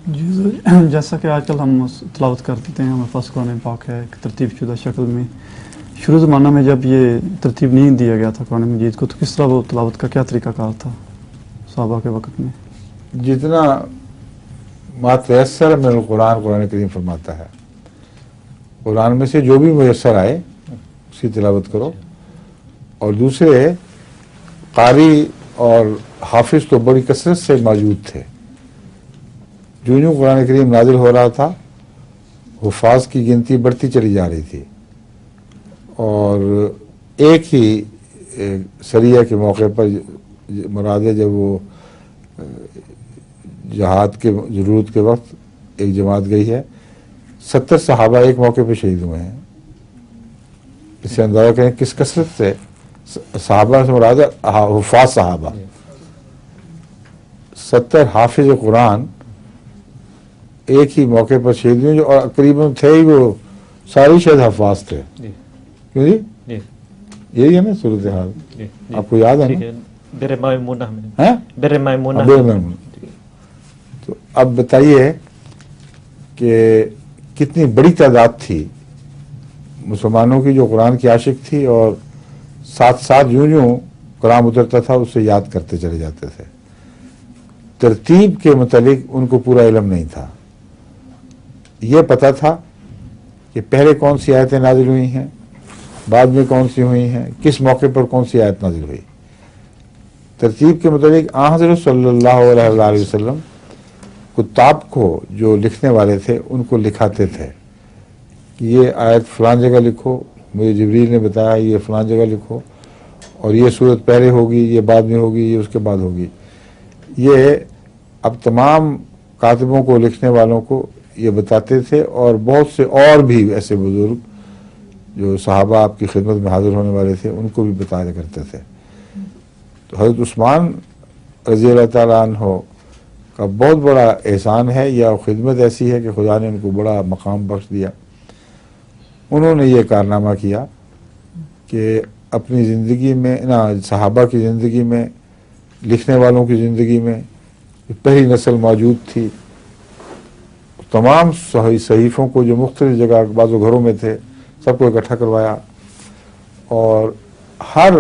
جی جیسا کہ آج کل ہم تلاوت کرتے ہیں، ہمارے پاس قرآن پاک ہے ایک ترتیب شدہ شکل میں. شروع زمانہ میں جب یہ ترتیب نہیں دیا گیا تھا قرآن مجید کو، تو کس طرح وہ تلاوت کا کیا طریقہ کار تھا صحابہ کے وقت میں؟ جتنا ما تیسر من القرآن، قرآن کریم فرماتا ہے قرآن میں سے جو بھی میسر آئے اس کی تلاوت کرو. اور دوسرے قاری اور حافظ تو بڑی کثرت سے موجود تھے. جو قرآن کریم نازل ہو رہا تھا حفاظ کی گنتی بڑھتی چلی جا رہی تھی. اور ایک ہی سریہ کے موقع پر مراد ہے جب وہ جہاد کے ضرورت کے وقت ایک جماعت گئی ہے، 70 صحابہ ایک موقع پہ شہید ہوئے ہیں. اس سے اندازہ کریں کس کثرت سے صحابہ سے مراد ہے حفاظ صحابہ. 70 حافظ قرآن ایک ہی موقع پر شہید ہوئے، جو قریباً تھے ہی وہ ساری شاید حفاظ تھے. کیوں جی؟ یہی ہے نا صورتحال، آپ کو یاد ہے نا؟ بر میمونہ میں. ہاں؟ بر میمونہ. تو اب بتائیے کہ کتنی بڑی تعداد تھی مسلمانوں کی جو قرآن کی عاشق تھی، اور ساتھ ساتھ یوں قرآن اترتا تھا اس سے یاد کرتے چلے جاتے تھے. ترتیب کے متعلق ان کو پورا علم نہیں تھا. یہ پتہ تھا کہ پہلے کون سی آیتیں نازل ہوئی ہیں، بعد میں کون سی ہوئی ہیں، کس موقع پر کون سی آیت نازل ہوئی. ترتیب کے متعلق آن حضرت صلی اللہ علیہ وسلم کتاب کو جو لکھنے والے تھے ان کو لکھاتے تھے کہ یہ آیت فلان جگہ لکھو، مجھے جبریل نے بتایا یہ فلان جگہ لکھو، اور یہ صورت پہلے ہوگی، یہ بعد میں ہوگی، یہ اس کے بعد ہوگی. یہ اب تمام کاتبوں کو، لکھنے والوں کو یہ بتاتے تھے. اور بہت سے اور بھی ایسے بزرگ جو صحابہ آپ کی خدمت میں حاضر ہونے والے تھے ان کو بھی بتایا کرتے تھے. تو حضرت عثمان رضی اللہ تعالیٰ عنہ کا بہت بڑا احسان ہے، یا خدمت ایسی ہے کہ خدا نے ان کو بڑا مقام بخش دیا. انہوں نے یہ کارنامہ کیا کہ اپنی زندگی میں صحابہ کی زندگی میں، لکھنے والوں کی زندگی میں پہلی نسل موجود تھی. تمام صحیفوں کو جو مختلف جگہ بعض گھروں میں تھے سب کو اکٹھا کروایا، اور ہر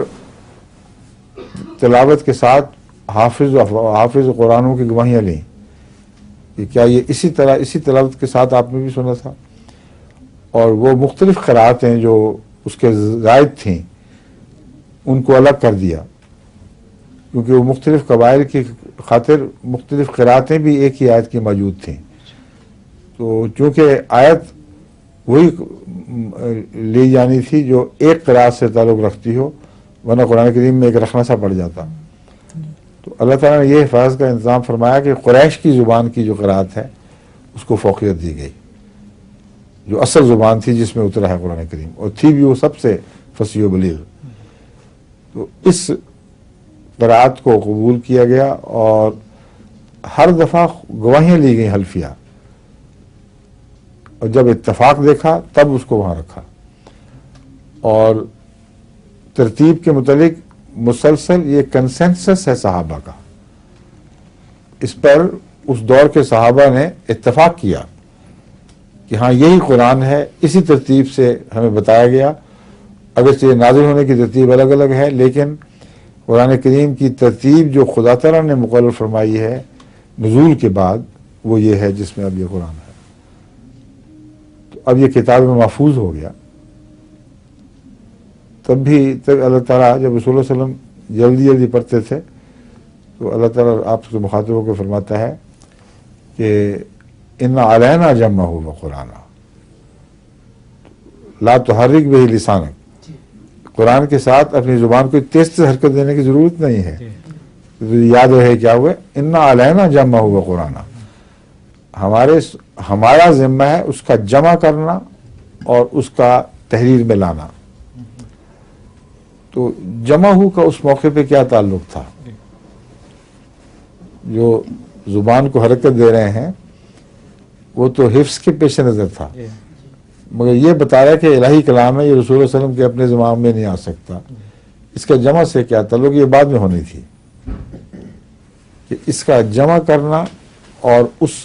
تلاوت کے ساتھ حافظ قرآنوں کی گواہیاں لیں کہ کیا یہ اسی تلاوت کے ساتھ آپ نے بھی سنا تھا. اور وہ مختلف قرأتیں جو اس کے زائد تھیں ان کو الگ کر دیا، کیونکہ وہ مختلف قبائل کی خاطر مختلف قرأتیں بھی ایک ہی آیت کی موجود تھیں. تو چونکہ آیت وہی لی جانی تھی جو ایک قرأت سے تعلق رکھتی ہو، ورنہ قرآن کریم میں ایک رخنہ سا پڑ جاتا. تو اللہ تعالیٰ نے یہ حفاظت کا انتظام فرمایا کہ قریش کی زبان کی جو قرأت ہے اس کو فوقیت دی گئی، جو اصل زبان تھی جس میں اترا ہے قرآن کریم، اور تھی بھی وہ سب سے فصیح و بلیغ. تو اس قرأت کو قبول کیا گیا، اور ہر دفعہ گواہیاں لی گئیں حلفیہ، اور جب اتفاق دیکھا تب اس کو وہاں رکھا. اور ترتیب کے متعلق مسلسل یہ کنسنسس ہے صحابہ کا، اس پر اس دور کے صحابہ نے اتفاق کیا کہ ہاں یہی قرآن ہے، اسی ترتیب سے ہمیں بتایا گیا. اگرچہ یہ نازل ہونے کی ترتیب الگ الگ ہے، لیکن قرآن کریم کی ترتیب جو خدا تعالیٰ نے مقرر فرمائی ہے نزول کے بعد وہ یہ ہے جس میں اب یہ قرآن ہے. تو اب یہ کتاب میں محفوظ ہو گیا. تب اللہ تعالیٰ جب رسول اللہ علیہ وسلم جلدی پڑھتے تھے تو اللہ تعالیٰ آپ سے مخاطب ہو کے فرماتا ہے کہ ان علینا جمعہ و قرآن لا تحرک بہ لسانک. قرآن کے ساتھ اپنی زبان کو تیز حرکت دینے کی ضرورت نہیں ہے. یاد رہے کیا ہوئے، ان علینا جمعہ و قرآن، ہمارا ذمہ ہے اس کا جمع کرنا اور اس کا تحریر میں لانا. تو جمع ہو کا اس موقع پہ کیا تعلق تھا؟ جو زبان کو حرکت دے رہے ہیں وہ تو حفظ کے پیش نظر تھا، مگر یہ بتا رہا ہے کہ الہی کلام ہے، یہ رسول اللہ علیہ وسلم کے اپنے زبان میں نہیں آ سکتا. اس کا جمع سے کیا تعلق؟ یہ بعد میں ہونی تھی کہ اس کا جمع کرنا اور اس